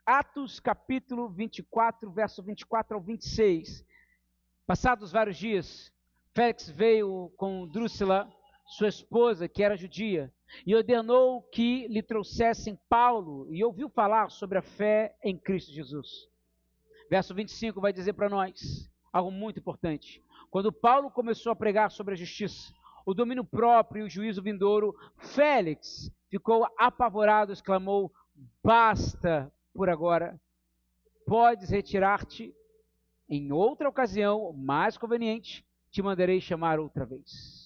Atos capítulo 24, verso 24 ao 26. Passados vários dias, Félix veio com Drúxila, sua esposa, que era judia, e ordenou que lhe trouxessem Paulo, e ouviu falar sobre a fé em Cristo Jesus. Verso 25 vai dizer para nós algo muito importante. Quando Paulo começou a pregar sobre a justiça, o domínio próprio e o juízo vindouro, Félix ficou apavorado, exclamou: basta por agora, podes retirar-te, em outra ocasião mais conveniente, te mandarei chamar outra vez.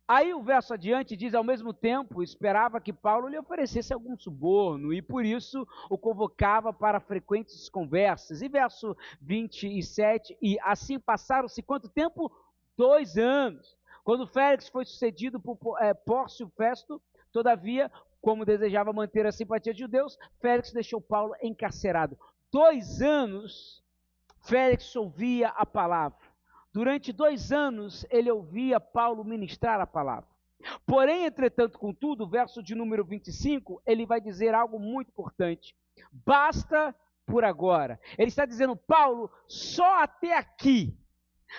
Aí o verso adiante diz: ao mesmo tempo esperava que Paulo lhe oferecesse algum suborno, e por isso o convocava para frequentes conversas. E verso 27, e assim passaram-se quanto tempo? 2 anos. Quando Félix foi sucedido por Pórcio Festo, todavia, como desejava manter a simpatia de judeus, Félix deixou Paulo encarcerado. 2 anos, Félix ouvia a palavra. Durante 2 anos, ele ouvia Paulo ministrar a palavra. Porém, entretanto, contudo, o verso de número 25, ele vai dizer algo muito importante. Basta por agora. Ele está dizendo: Paulo, só até aqui.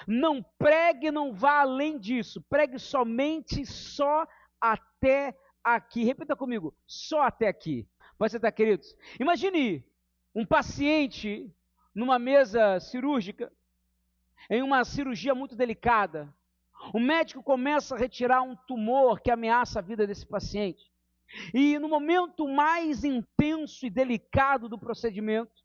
Não pregue, não vá além disso. Pregue somente só até aqui. Repita comigo: só até aqui. Pode sentar, queridos. Imagine um paciente numa mesa cirúrgica, em uma cirurgia muito delicada. O médico começa a retirar um tumor que ameaça a vida desse paciente. E no momento mais intenso e delicado do procedimento,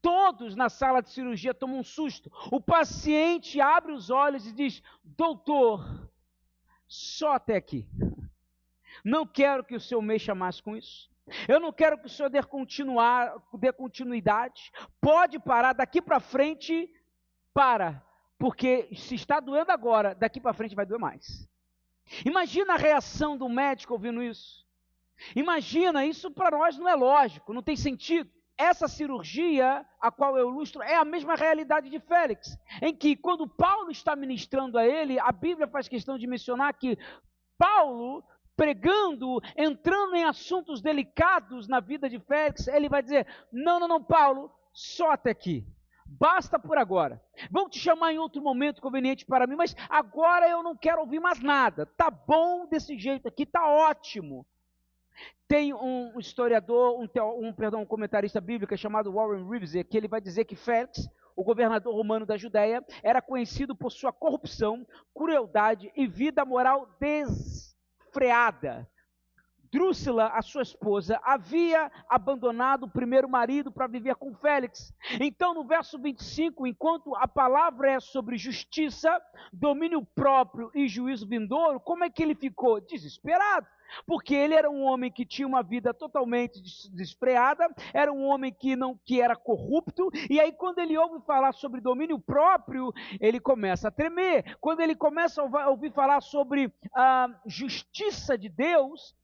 todos na sala de cirurgia tomam um susto. O paciente abre os olhos e diz: doutor, só até aqui. Não quero que o senhor mexa mais com isso. Eu não quero que o senhor dê continuidade. Pode parar daqui para frente. Porque se está doendo agora, daqui para frente vai doer mais. Imagina a reação do médico ouvindo isso. Imagina, isso para nós não é lógico, não tem sentido. Essa cirurgia, a qual eu ilustro, é a mesma realidade de Félix, em que quando Paulo está ministrando a ele, a Bíblia faz questão de mencionar que Paulo, pregando, entrando em assuntos delicados na vida de Félix, ele vai dizer: não, Paulo, só até aqui. Basta por agora. Vou te chamar em outro momento conveniente para mim, mas agora eu não quero ouvir mais nada. Tá bom desse jeito aqui, tá ótimo. Tem um historiador, um comentarista bíblico chamado Warren Wiersbe, que ele vai dizer que Félix, o governador romano da Judéia, era conhecido por sua corrupção, crueldade e vida moral desfreada. Drúxila, a sua esposa, havia abandonado o primeiro marido para viver com Félix. Então, no verso 25, enquanto a palavra é sobre justiça, domínio próprio e juízo vindouro, como é que ele ficou? Desesperado. Porque ele era um homem que tinha uma vida totalmente desfreada, era um homem que era corrupto, e aí quando ele ouve falar sobre domínio próprio, ele começa a tremer. Quando ele começa a ouvir falar sobre a justiça de Deus,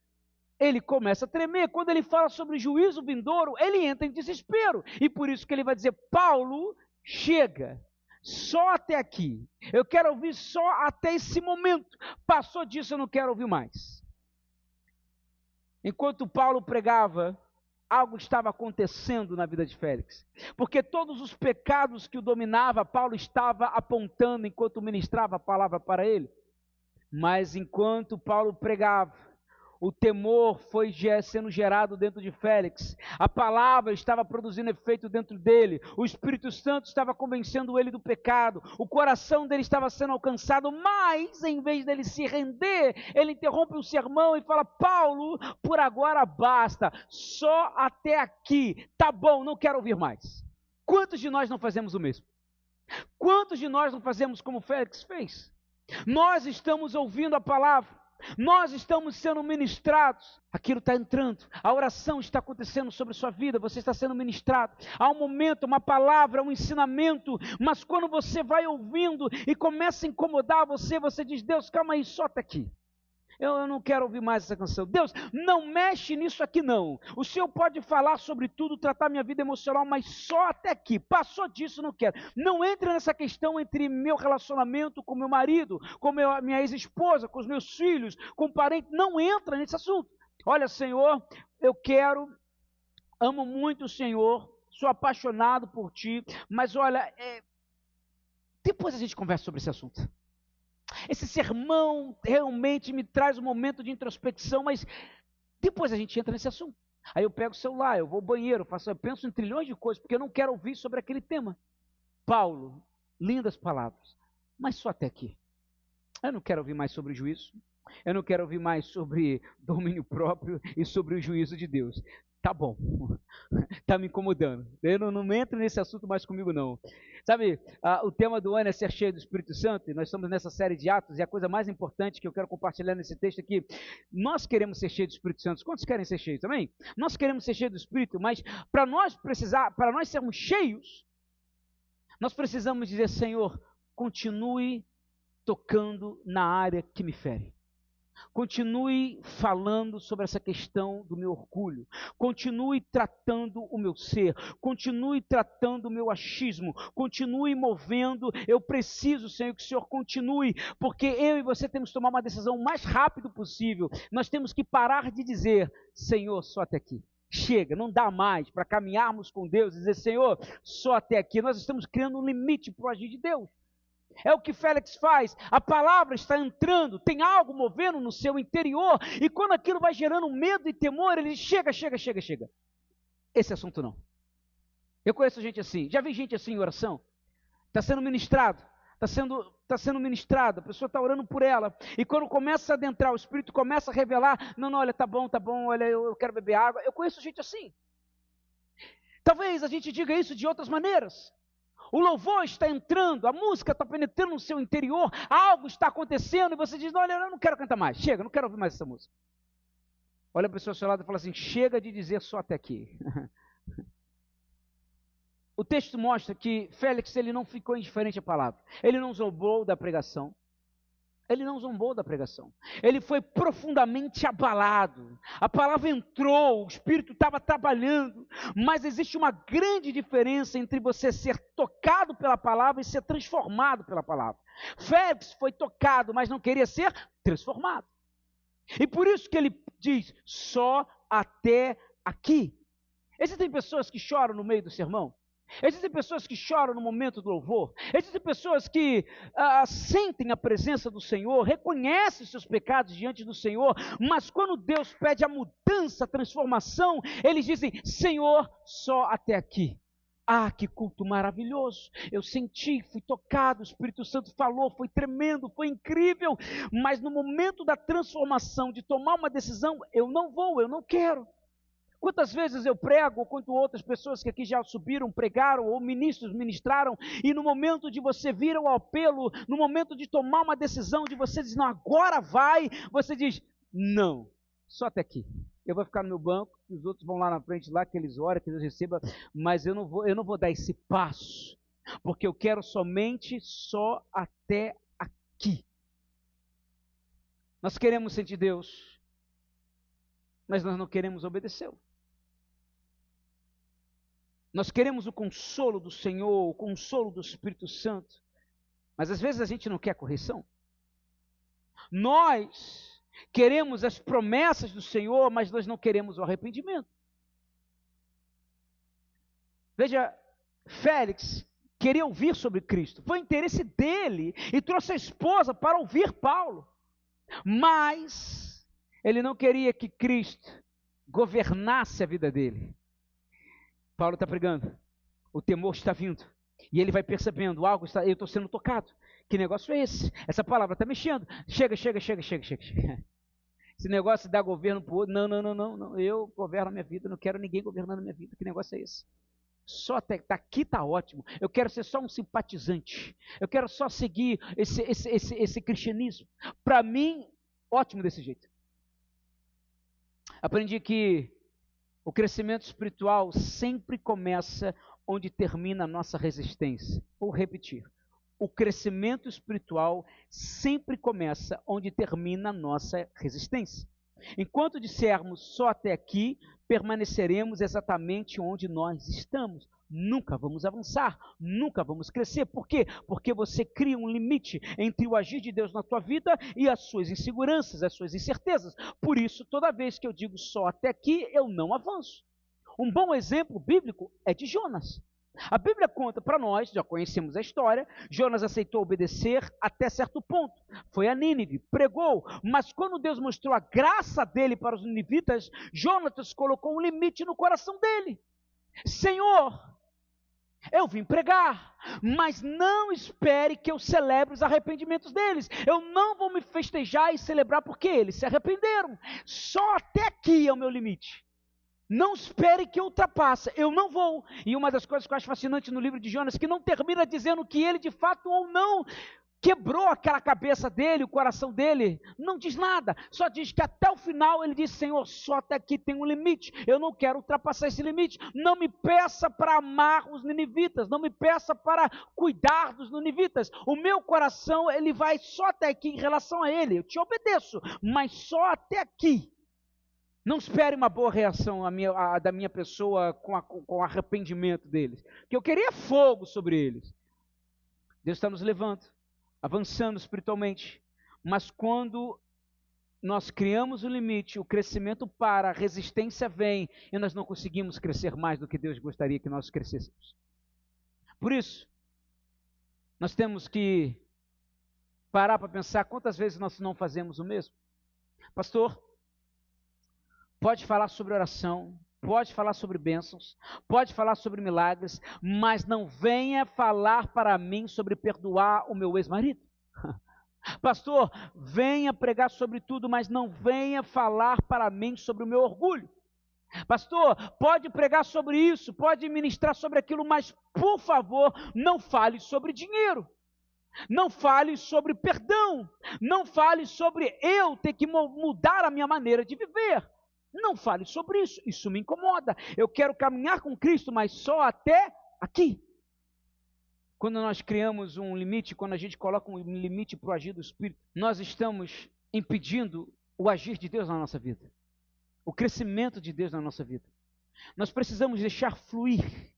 ele começa a tremer. Quando ele fala sobre juízo vindouro, ele entra em desespero. E por isso que ele vai dizer: Paulo, chega, só até aqui. Eu quero ouvir só até esse momento. Passou disso, eu não quero ouvir mais. Enquanto Paulo pregava, algo estava acontecendo na vida de Félix. Porque todos os pecados que o dominava, Paulo estava apontando enquanto ministrava a palavra para ele. Mas enquanto Paulo pregava, o temor foi sendo gerado dentro de Félix. A palavra estava produzindo efeito dentro dele. O Espírito Santo estava convencendo ele do pecado. O coração dele estava sendo alcançado. Mas, em vez dele se render, ele interrompe o sermão e fala: Paulo, por agora basta. Só até aqui. Tá bom, não quero ouvir mais. Quantos de nós não fazemos o mesmo? Quantos de nós não fazemos como Félix fez? Nós estamos ouvindo a palavra. Nós estamos sendo ministrados, aquilo está entrando, a oração está acontecendo sobre sua vida, você está sendo ministrado, há um momento, uma palavra, um ensinamento, mas quando você vai ouvindo e começa a incomodar você, você diz: Deus, calma aí, só até aqui. Eu não quero ouvir mais essa canção. Deus, não mexe nisso aqui não. O Senhor pode falar sobre tudo, tratar minha vida emocional, mas só até aqui. Passou disso, não quero. Não entre nessa questão entre meu relacionamento com meu marido, com minha ex-esposa, com os meus filhos, com parentes. Não entra nesse assunto. Olha, Senhor, eu quero amo muito o Senhor, sou apaixonado por ti, mas olha, depois a gente conversa sobre esse assunto. Esse sermão realmente me traz um momento de introspecção, mas depois a gente entra nesse assunto. Aí eu pego o celular, eu vou ao banheiro, eu penso em trilhões de coisas, porque eu não quero ouvir sobre aquele tema. Paulo, lindas palavras, mas só até aqui. Eu não quero ouvir mais sobre juízo, eu não quero ouvir mais sobre domínio próprio e sobre o juízo de Deus. Tá bom, tá me incomodando. Eu não entro nesse assunto mais comigo, não. Sabe, o tema do ano é ser cheio do Espírito Santo, e nós estamos nessa série de Atos, e a coisa mais importante que eu quero compartilhar nesse texto aqui, nós queremos ser cheios do Espírito Santo. Quantos querem ser cheios também? Nós queremos ser cheios do Espírito, mas para nós sermos cheios, nós precisamos dizer: Senhor, continue tocando na área que me fere. Continue falando sobre essa questão do meu orgulho. Continue tratando o meu ser. Continue tratando o meu achismo. Continue movendo. Eu preciso, Senhor, que o Senhor continue, porque eu e você temos que tomar uma decisão o mais rápido possível. Nós temos que parar de dizer: Senhor, só até aqui. Chega, não dá mais para caminharmos com Deus e dizer: Senhor, só até aqui. Nós estamos criando um limite para o agir de Deus. É o que Félix faz, a palavra está entrando, tem algo movendo no seu interior, e quando aquilo vai gerando medo e temor, ele diz: chega. Esse assunto não. Eu conheço gente assim, já vi gente assim em oração, está sendo ministrado, está sendo ministrada, a pessoa está orando por ela, e quando começa a adentrar, o Espírito começa a revelar: não, olha, tá bom, olha, eu quero beber água. Eu conheço gente assim. Talvez a gente diga isso de outras maneiras. O louvor está entrando, a música está penetrando no seu interior, algo está acontecendo, e você diz: olha, eu não quero cantar mais, chega, não quero ouvir mais essa música. Olha a pessoa ao seu lado e fala assim: chega de dizer só até aqui. O texto mostra que Félix, ele não ficou indiferente à palavra, ele não zombou da pregação. Ele foi profundamente abalado. A palavra entrou, o Espírito estava trabalhando, mas existe uma grande diferença entre você ser tocado pela palavra e ser transformado pela palavra. Félix foi tocado, mas não queria ser transformado. E por isso que ele diz: só até aqui. Existem pessoas que choram no meio do sermão. Existem pessoas que choram no momento do louvor. Existem pessoas que sentem a presença do Senhor, reconhecem os seus pecados diante do Senhor, mas quando Deus pede a mudança, a transformação, eles dizem: Senhor, só até aqui. Ah, que culto maravilhoso, eu senti, fui tocado, o Espírito Santo falou, foi tremendo, foi incrível, mas no momento da transformação, de tomar uma decisão, eu não vou, eu não quero. Quantas vezes eu prego, ou quanto outras pessoas que aqui já subiram, pregaram, ou ministros ministraram, e no momento de você vir ao apelo, no momento de tomar uma decisão, de você dizer: não, agora vai, você diz: não, só até aqui. Eu vou ficar no meu banco, e os outros vão lá na frente, lá que eles orem, que eles recebam, mas eu não vou dar esse passo, porque eu quero somente só até aqui. Nós queremos sentir Deus, mas nós não queremos obedecê-lo. Nós queremos o consolo do Senhor, o consolo do Espírito Santo, mas às vezes a gente não quer correção. Nós queremos as promessas do Senhor, mas nós não queremos o arrependimento. Veja, Félix queria ouvir sobre Cristo, foi interesse dele, e trouxe a esposa para ouvir Paulo, mas ele não queria que Cristo governasse a vida dele. Paulo está pregando, o temor está vindo, e ele vai percebendo: eu estou sendo tocado. Que negócio é esse? Essa palavra está mexendo. Chega. Esse negócio de dar governo para o outro, não, eu governo a minha vida, não quero ninguém governando a minha vida. Que negócio é esse? Só até aqui está ótimo, eu quero ser só um simpatizante, eu quero só seguir esse cristianismo. Para mim, ótimo desse jeito. Aprendi que o crescimento espiritual sempre começa onde termina a nossa resistência. Vou repetir. O crescimento espiritual sempre começa onde termina a nossa resistência. Enquanto dissermos só até aqui, permaneceremos exatamente onde nós estamos. Nunca vamos avançar, nunca vamos crescer. Por quê? Porque você cria um limite entre o agir de Deus na tua vida e as suas inseguranças, as suas incertezas. Por isso, toda vez que eu digo só até aqui, eu não avanço. Um bom exemplo bíblico é de Jonas. A Bíblia conta para nós, já conhecemos a história, Jonas aceitou obedecer até certo ponto. Foi a Nínive, pregou, mas quando Deus mostrou a graça dele para os ninivitas, Jonas colocou um limite no coração dele. Senhor, eu vim pregar, mas não espere que eu celebre os arrependimentos deles. Eu não vou me festejar e celebrar porque eles se arrependeram. Só até aqui é o meu limite. Não espere que eu ultrapasse, eu não vou. E uma das coisas que eu acho fascinante no livro de Jonas, que não termina dizendo que ele de fato ou não quebrou aquela cabeça dele, o coração dele, não diz nada, só diz que até o final ele disse: Senhor, só até aqui tem um limite, eu não quero ultrapassar esse limite, não me peça para amar os ninivitas, não me peça para cuidar dos ninivitas, o meu coração ele vai só até aqui em relação a ele, eu te obedeço, mas só até aqui. Não espere uma boa reação da minha pessoa com arrependimento deles, que eu queria fogo sobre eles. Deus está nos levando, avançando espiritualmente, mas quando nós criamos o limite, o crescimento para, a resistência vem, e nós não conseguimos crescer mais do que Deus gostaria que nós crescêssemos. Por isso, nós temos que parar para pensar quantas vezes nós não fazemos o mesmo. Pastor, pode falar sobre oração, pode falar sobre bênçãos, pode falar sobre milagres, mas não venha falar para mim sobre perdoar o meu ex-marido. Pastor, venha pregar sobre tudo, mas não venha falar para mim sobre o meu orgulho. Pastor, pode pregar sobre isso, pode ministrar sobre aquilo, mas por favor, não fale sobre dinheiro. Não fale sobre perdão. Não fale sobre eu ter que mudar a minha maneira de viver. Não fale sobre isso, isso me incomoda. Eu quero caminhar com Cristo, mas só até aqui. Quando nós criamos um limite, quando a gente coloca um limite para o agir do Espírito, nós estamos impedindo o agir de Deus na nossa vida, o crescimento de Deus na nossa vida. Nós precisamos deixar fluir.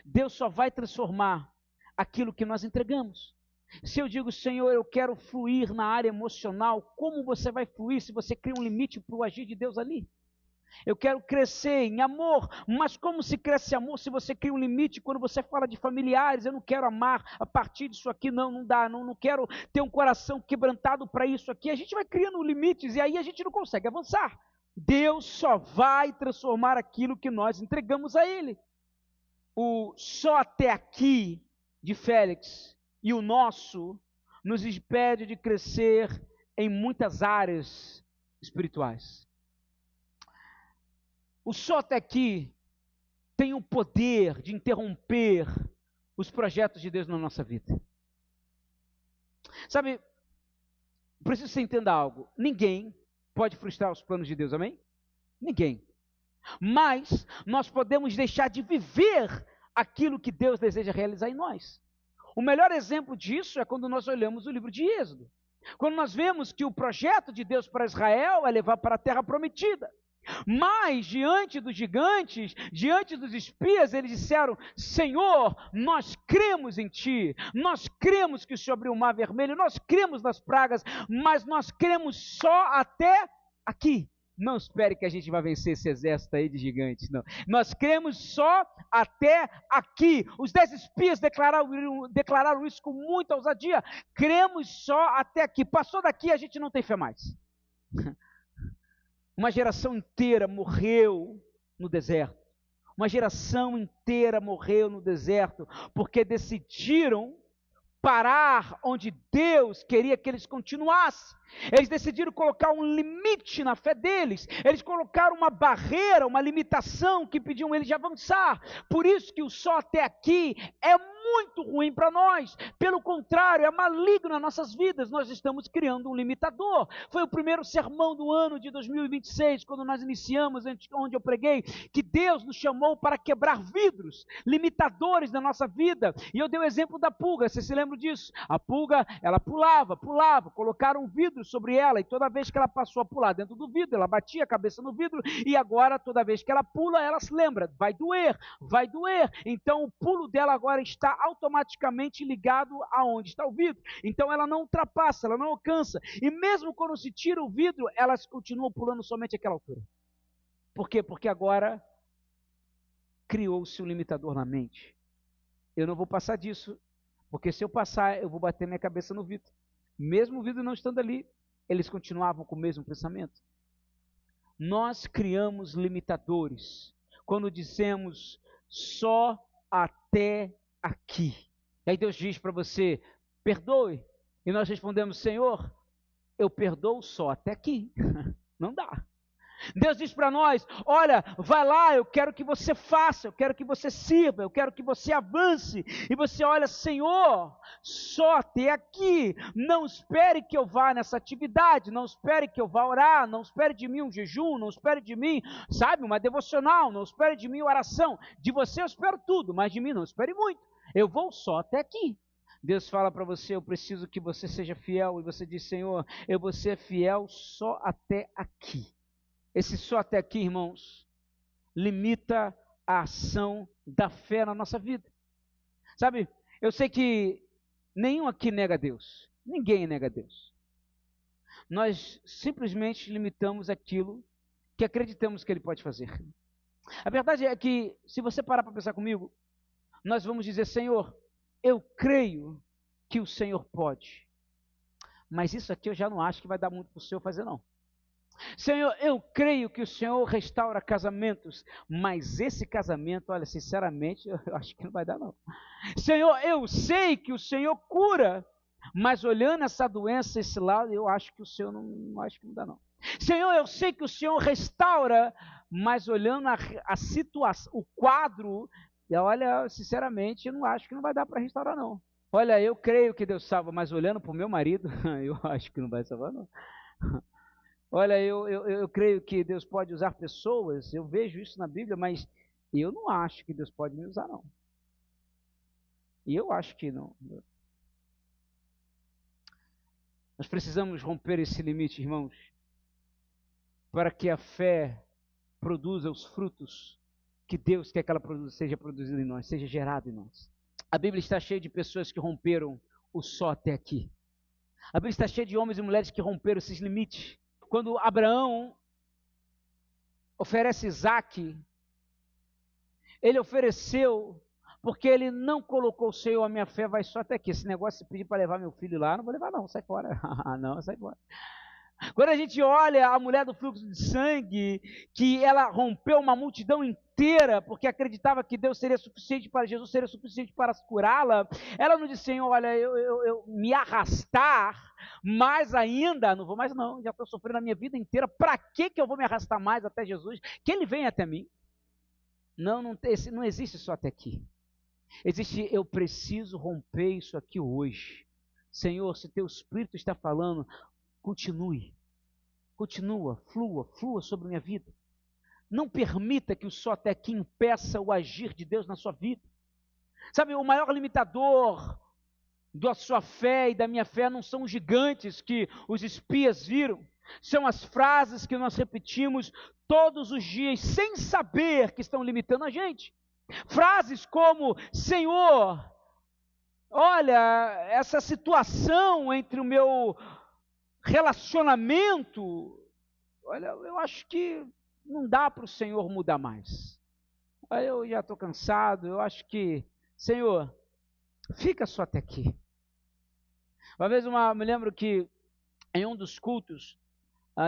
Deus só vai transformar aquilo que nós entregamos. Se eu digo: Senhor, eu quero fluir na área emocional, como você vai fluir se você cria um limite para o agir de Deus ali? Eu quero crescer em amor, mas como se cresce amor se você cria um limite? Quando você fala de familiares, eu não quero amar a partir disso aqui, não dá, não quero ter um coração quebrantado para isso aqui. A gente vai criando limites e aí a gente não consegue avançar. Deus só vai transformar aquilo que nós entregamos a Ele. O só até aqui de Félix e o nosso nos impede de crescer em muitas áreas espirituais. O só até aqui tem o poder de interromper os projetos de Deus na nossa vida. Sabe, preciso que você entenda algo. Ninguém pode frustrar os planos de Deus, amém? Ninguém. Mas nós podemos deixar de viver aquilo que Deus deseja realizar em nós. O melhor exemplo disso é quando nós olhamos o livro de Êxodo. Quando nós vemos que o projeto de Deus para Israel é levar para a terra prometida. Mas diante dos gigantes, diante dos espias, eles disseram: Senhor, nós cremos em Ti, nós cremos que o Senhor abriu o mar vermelho, nós cremos nas pragas, mas nós cremos só até aqui. Não espere que a gente vai vencer esse exército aí de gigantes, não. Nós cremos só até aqui. Os 10 espias declararam isso com muita ousadia. Cremos só até aqui. Passou daqui, a gente não tem fé mais. Uma geração inteira morreu no deserto. Uma geração inteira morreu no deserto porque decidiram parar onde Deus queria que eles continuassem. Eles decidiram colocar um limite na fé deles. Eles colocaram uma barreira, uma limitação que impediam eles de avançar. Por isso que o só até aqui é muito ruim para nós. Pelo contrário, é maligno nas nossas vidas. Nós estamos criando um limitador. Foi o primeiro sermão do ano de 2026, quando nós iniciamos, onde eu preguei, que Deus nos chamou para quebrar vidros, limitadores da nossa vida. E eu dei o exemplo da pulga. Você se lembra disso? A pulga, ela pulava, colocaram um vidro sobre ela, e toda vez que ela passou a pular dentro do vidro, ela batia a cabeça no vidro, e agora toda vez que ela pula, ela se lembra: vai doer, então o pulo dela agora está automaticamente ligado aonde está o vidro, então ela não ultrapassa, ela não alcança, e mesmo quando se tira o vidro, elas continuam pulando somente àquela altura. Por quê? Porque agora criou-se um limitador na mente. Eu não vou passar disso, porque se eu passar, eu vou bater minha cabeça no vidro. Mesmo o vidro não estando ali, eles continuavam com o mesmo pensamento. Nós criamos limitadores quando dizemos só até aqui. E aí Deus diz para você, perdoe. E nós respondemos, Senhor, eu perdoo só até aqui. Não dá. Deus diz para nós, olha, vai lá, eu quero que você faça, eu quero que você sirva, eu quero que você avance. E você olha, Senhor, só até aqui. Não espere que eu vá nessa atividade, não espere que eu vá orar, não espere de mim um jejum, não espere de mim, sabe, uma devocional, não espere de mim oração. De você eu espero tudo, mas de mim não espere muito. Eu vou só até aqui. Deus fala para você, eu preciso que você seja fiel. E você diz, Senhor, eu vou ser fiel só até aqui. Esse só até aqui, irmãos, limita a ação da fé na nossa vida. Sabe, eu sei que nenhum aqui nega Deus. Ninguém nega Deus. Nós simplesmente limitamos aquilo que acreditamos que Ele pode fazer. A verdade é que, se você parar para pensar comigo, nós vamos dizer, Senhor, eu creio que o Senhor pode. Mas isso aqui eu já não acho que vai dar muito para o Senhor fazer, não. Senhor, eu creio que o Senhor restaura casamentos, mas esse casamento, olha, sinceramente, eu acho que não vai dar não. Senhor, eu sei que o Senhor cura, mas olhando essa doença, esse lado, eu acho que o Senhor não acho que não dá não. Senhor, eu sei que o Senhor restaura, mas olhando a situação, o quadro, olha, sinceramente, eu não acho que não vai dar para restaurar não. Olha, eu creio que Deus salva, mas olhando para o meu marido, eu acho que não vai salvar não. Olha, eu creio que Deus pode usar pessoas, eu vejo isso na Bíblia, mas eu não acho que Deus pode me usar, não. E eu acho que não. Nós precisamos romper esse limite, irmãos, para que a fé produza os frutos que Deus quer que ela produza, seja produzida em nós, seja gerada em nós. A Bíblia está cheia de pessoas que romperam o só até aqui. A Bíblia está cheia de homens e mulheres que romperam esses limites. Quando Abraão oferece Isaque, ele ofereceu porque ele não colocou o Senhor, a minha fé vai só até aqui. Esse negócio de pedir para levar meu filho lá, não vou levar não, sai fora. Não, sai fora. Quando a gente olha a mulher do fluxo de sangue, que ela rompeu uma multidão inteira, porque acreditava que Deus seria suficiente para Jesus, seria suficiente para curá-la, ela não disse, Senhor, olha, eu me arrastar mais ainda, não vou mais não, já estou sofrendo a minha vida inteira, para que eu vou me arrastar mais até Jesus? Que Ele venha até mim. Não existe só até aqui. Existe, eu preciso romper isso aqui hoje. Senhor, se Teu Espírito está falando, continue, flua sobre minha vida. Não permita que o só até aqui impeça o agir de Deus na sua vida. Sabe, o maior limitador da sua fé e da minha fé não são os gigantes que os espias viram, são as frases que nós repetimos todos os dias sem saber que estão limitando a gente. Frases como, Senhor, olha, essa situação entre o meu relacionamento, olha, eu acho que não dá para o Senhor mudar mais. Eu já estou cansado, eu acho que, Senhor, fica só até aqui. Uma vez me lembro que em um dos cultos,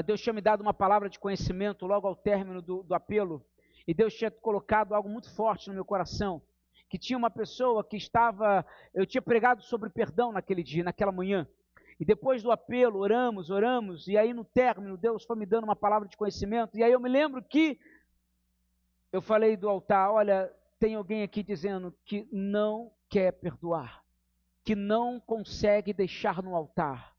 Deus tinha me dado uma palavra de conhecimento logo ao término do apelo, e Deus tinha colocado algo muito forte no meu coração, que tinha uma pessoa que eu tinha pregado sobre perdão naquele dia, naquela manhã, e depois do apelo, oramos, e aí no término, Deus foi me dando uma palavra de conhecimento, e aí eu me lembro que eu falei do altar, olha, tem alguém aqui dizendo que não quer perdoar, que não consegue deixar no altar,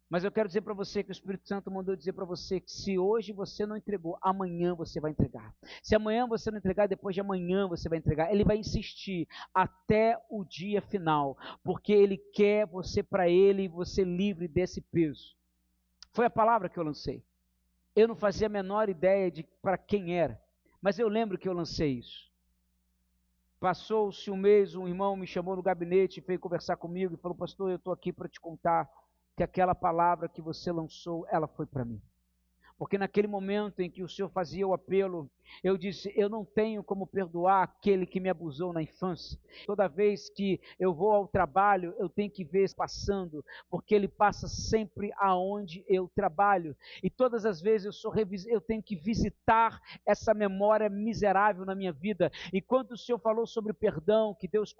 mas eu quero dizer para você que o Espírito Santo mandou dizer para você que se hoje você não entregou, amanhã você vai entregar. Se amanhã você não entregar, depois de amanhã você vai entregar. Ele vai insistir até o dia final, porque Ele quer você para Ele e você livre desse peso. Foi a palavra que eu lancei. Eu não fazia a menor ideia de para quem era, mas eu lembro que eu lancei isso. Passou-se um mês, um irmão me chamou no gabinete, veio conversar comigo e falou, pastor, eu estou aqui para te contar que aquela palavra que você lançou, ela foi para mim. Porque naquele momento em que o Senhor fazia o apelo, Eu disse, eu não tenho como perdoar aquele que me abusou na infância. Toda vez que eu vou ao trabalho, eu tenho que ver ele passando, porque ele passa sempre aonde eu trabalho. E todas as vezes eu tenho que visitar essa memória miserável na minha vida. E quando o Senhor falou sobre perdão, que Deus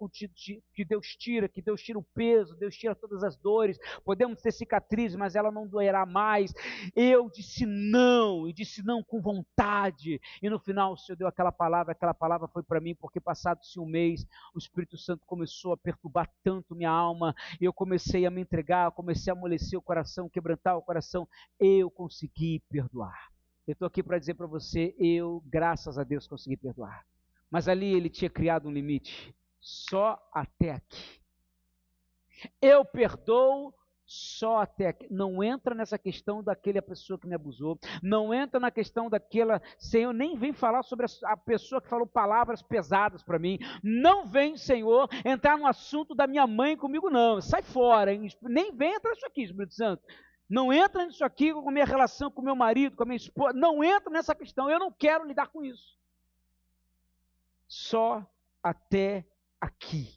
tira o peso, Deus tira todas as dores, podemos ter cicatrizes, mas ela não doerá mais. Eu disse não, e disse não com vontade. E no final o Senhor deu aquela palavra foi para mim, porque passado-se um mês, o Espírito Santo começou a perturbar tanto minha alma, e eu comecei a me entregar, comecei a amolecer o coração, quebrantar o coração, eu consegui perdoar. Eu estou aqui para dizer para você, eu, graças a Deus, consegui perdoar. Mas ali ele tinha criado um limite, só até aqui. Eu perdoo só até aqui. Não entra nessa questão daquela pessoa que me abusou, não entra na questão daquela, Senhor, nem vem falar sobre a pessoa que falou palavras pesadas para mim, não vem, Senhor, entrar no assunto da minha mãe comigo não, sai fora, hein? Nem vem entrar nisso aqui, Espírito Santo, não entra nisso aqui com a minha relação com meu marido, com a minha esposa, não entra nessa questão, eu não quero lidar com isso, só até aqui.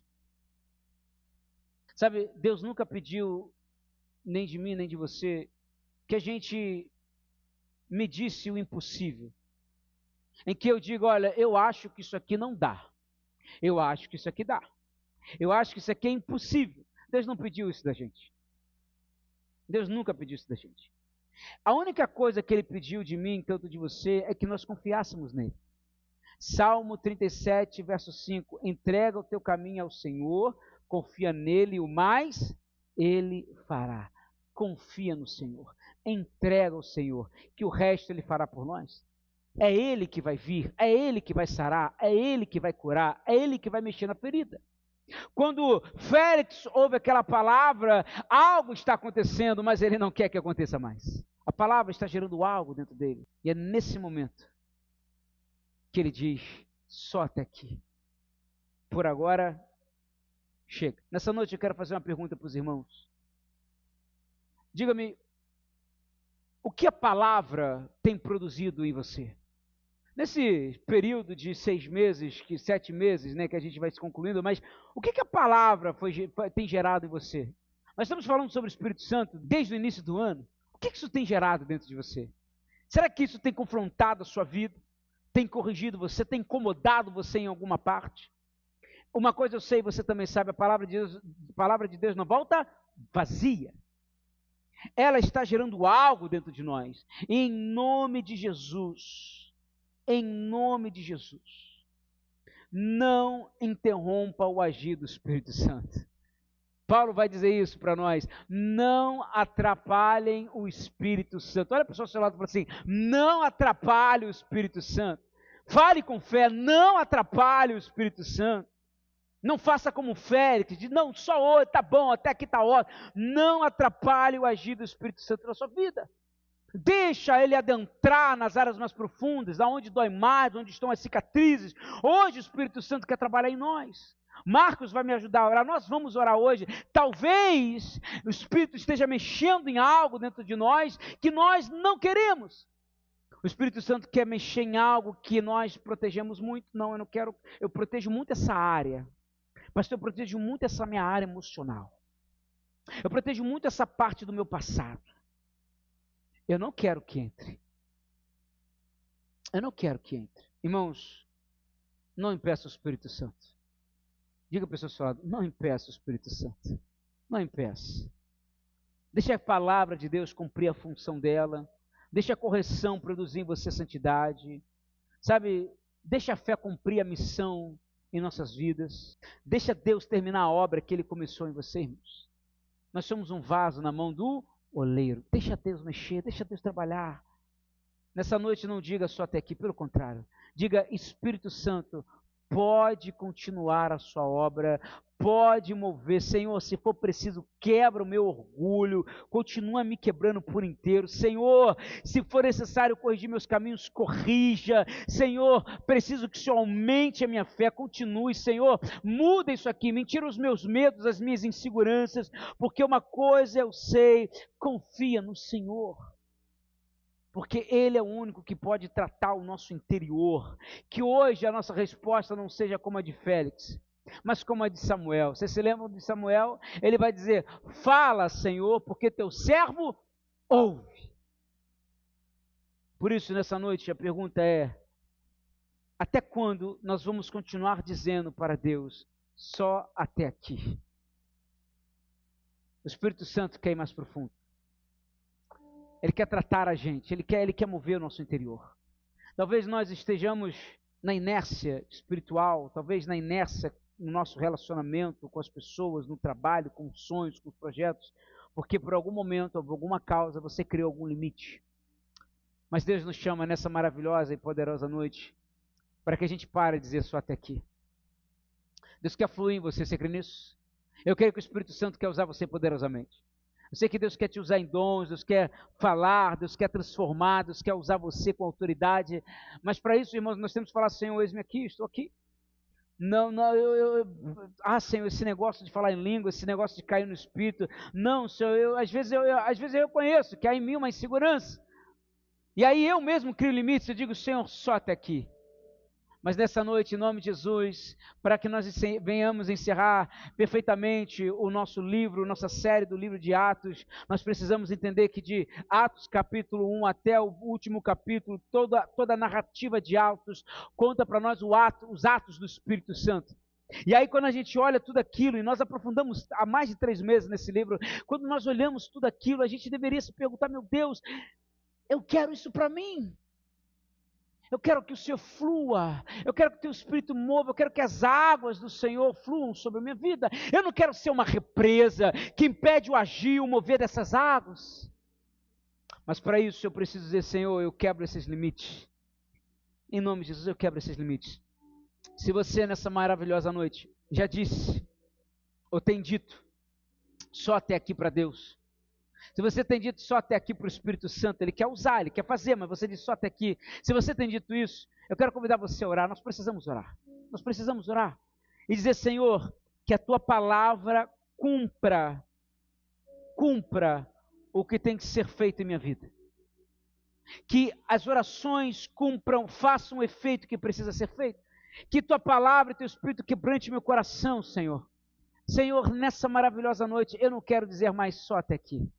Sabe, Deus nunca pediu, nem de mim, nem de você, que a gente medisse o impossível. Em que eu digo, olha, eu acho que isso aqui não dá. Eu acho que isso aqui dá. Eu acho que isso aqui é impossível. Deus não pediu isso da gente. Deus nunca pediu isso da gente. A única coisa que Ele pediu de mim, tanto de você, é que nós confiássemos nele. Salmo 37, verso 5. Entrega o teu caminho ao Senhor, confia nele e o mais Ele fará. Confia no Senhor, entrega ao Senhor, que o resto Ele fará por nós. É Ele que vai vir, é Ele que vai sarar, é Ele que vai curar, é Ele que vai mexer na ferida. Quando Félix ouve aquela palavra, algo está acontecendo, mas ele não quer que aconteça mais. A palavra está gerando algo dentro dele. E é nesse momento que ele diz, só até aqui. Por agora, chega. Nessa noite eu quero fazer uma pergunta para os irmãos. Diga-me, o que a palavra tem produzido em você? Nesse período de 6 meses, 7 meses, né, que a gente vai se concluindo, mas o que a palavra tem gerado em você? Nós estamos falando sobre o Espírito Santo desde o início do ano. O que isso tem gerado dentro de você? Será que isso tem confrontado a sua vida? Tem corrigido você? Tem incomodado você em alguma parte? Uma coisa eu sei, você também sabe, a palavra de Deus não volta vazia. Ela está gerando algo dentro de nós. Em nome de Jesus. Em nome de Jesus. Não interrompa o agir do Espírito Santo. Paulo vai dizer isso para nós. Não atrapalhem o Espírito Santo. Olha a pessoa ao seu lado e fala assim, não atrapalhe o Espírito Santo. Fale com fé, não atrapalhe o Espírito Santo. Não faça como Félix, diz, não, só hoje, tá bom, até aqui está ótimo. Não atrapalhe o agir do Espírito Santo na sua vida. Deixa ele adentrar nas áreas mais profundas, aonde dói mais, onde estão as cicatrizes. Hoje o Espírito Santo quer trabalhar em nós. Marcos vai me ajudar a orar, nós vamos orar hoje. Talvez o Espírito esteja mexendo em algo dentro de nós que nós não queremos. O Espírito Santo quer mexer em algo que nós protegemos muito. Não, eu não quero, eu protejo muito essa área. Pastor, eu protejo muito essa minha área emocional. Eu protejo muito essa parte do meu passado. Eu não quero que entre. Eu não quero que entre. Irmãos, não impeça o Espírito Santo. Diga para a pessoa ao seu lado, não impeça o Espírito Santo. Não impeça. Deixe a palavra de Deus cumprir a função dela. Deixe a correção produzir em você santidade. Sabe, deixe a fé cumprir a missão em nossas vidas. Deixa Deus terminar a obra que Ele começou em você, irmãos. Nós somos um vaso na mão do oleiro. Deixa Deus mexer, deixa Deus trabalhar. Nessa noite não diga só até aqui, pelo contrário. Diga, Espírito Santo, pode continuar a sua obra, pode mover. Senhor, se for preciso, quebra o meu orgulho, continua me quebrando por inteiro. Senhor, se for necessário corrigir meus caminhos, corrija. Senhor, preciso que o Senhor aumente a minha fé, continue. Senhor, muda isso aqui, me tira os meus medos, as minhas inseguranças, porque uma coisa eu sei, confia no Senhor. porque Ele é o único que pode tratar o nosso interior. Que hoje a nossa resposta não seja como a de Félix, mas como a de Samuel. Vocês se lembram de Samuel? Ele vai dizer: fala, Senhor, porque teu servo ouve. Por isso, nessa noite, a pergunta é: até quando nós vamos continuar dizendo para Deus, só até aqui? O Espírito Santo quer ir mais profundo. Ele quer tratar a gente, ele quer mover o nosso interior. Talvez nós estejamos na inércia espiritual, talvez na inércia no nosso relacionamento com as pessoas, no trabalho, com os sonhos, com os projetos, porque por algum momento, por alguma causa, você criou algum limite. Mas Deus nos chama nessa maravilhosa e poderosa noite para que a gente pare de dizer só até aqui. Deus quer fluir em você crê nisso? Eu creio que o Espírito Santo quer usar você poderosamente. Eu sei que Deus quer te usar em dons, Deus quer falar, Deus quer transformar, Deus quer usar você com autoridade. Mas para isso, irmãos, nós temos que falar: Senhor, eis-me aqui, estou aqui. Não, Senhor, esse negócio de falar em língua, esse negócio de cair no Espírito. Não, Senhor, às vezes eu conheço que há em mim uma insegurança. E aí eu mesmo crio limites, eu digo: Senhor, só até aqui. Mas nessa noite, em nome de Jesus, para que nós venhamos encerrar perfeitamente o nosso livro, nossa série do livro de Atos, nós precisamos entender que de Atos capítulo 1 até o último capítulo, toda a narrativa de Atos conta para nós os atos do Espírito Santo. E aí quando a gente olha tudo aquilo, e nós aprofundamos há mais de 3 meses nesse livro, quando nós olhamos tudo aquilo, a gente deveria se perguntar: meu Deus, eu quero isso para mim. Eu quero que o Senhor flua, eu quero que o teu Espírito mova, eu quero que as águas do Senhor fluam sobre a minha vida. Eu não quero ser uma represa que impede o agir, o mover dessas águas. Mas para isso eu preciso dizer: Senhor, eu quebro esses limites. Em nome de Jesus, eu quebro esses limites. Se você nessa maravilhosa noite já disse, ou tem dito, só até aqui para Deus, se você tem dito só até aqui para o Espírito Santo, Ele quer usar, Ele quer fazer, mas você disse só até aqui. Se você tem dito isso, eu quero convidar você a orar. Nós precisamos orar. Nós precisamos orar. E dizer: Senhor, que a Tua palavra cumpra o que tem que ser feito em minha vida. Que as orações cumpram, façam o efeito que precisa ser feito. Que Tua palavra e Teu Espírito quebrante meu coração, Senhor. Senhor, nessa maravilhosa noite, eu não quero dizer mais só até aqui.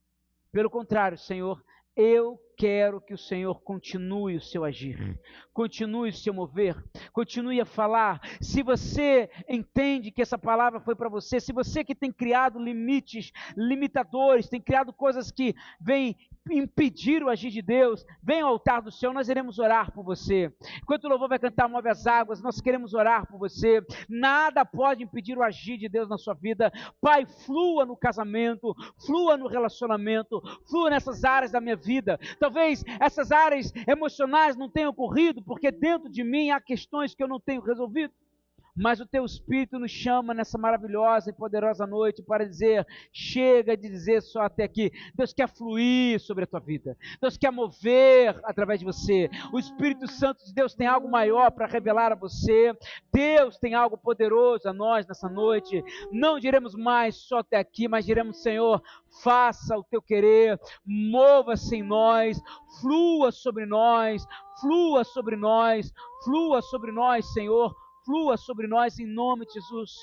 Pelo contrário, Senhor, eu quero que o Senhor continue o seu agir, continue o seu mover, continue a falar. Se você entende que essa palavra foi para você, se você que tem criado limites, limitadores, tem criado coisas que vêm impedir o agir de Deus, vem ao altar do Senhor, nós iremos orar por você. Enquanto o louvor vai cantar Move as Águas, nós queremos orar por você. Nada pode impedir o agir de Deus na sua vida. Pai, flua no casamento, flua no relacionamento, flua nessas áreas da minha vida. Talvez essas áreas emocionais não tenham ocorrido, porque dentro de mim há questões que eu não tenho resolvido. Mas o Teu Espírito nos chama nessa maravilhosa e poderosa noite para dizer: chega de dizer só até aqui. Deus quer fluir sobre a tua vida. Deus quer mover através de você. O Espírito Santo de Deus tem algo maior para revelar a você. Deus tem algo poderoso a nós nessa noite. Não diremos mais só até aqui, mas diremos: Senhor, faça o Teu querer, mova-se em nós, flua sobre nós, flua sobre nós, flua sobre nós, Senhor. Flua sobre nós em nome de Jesus.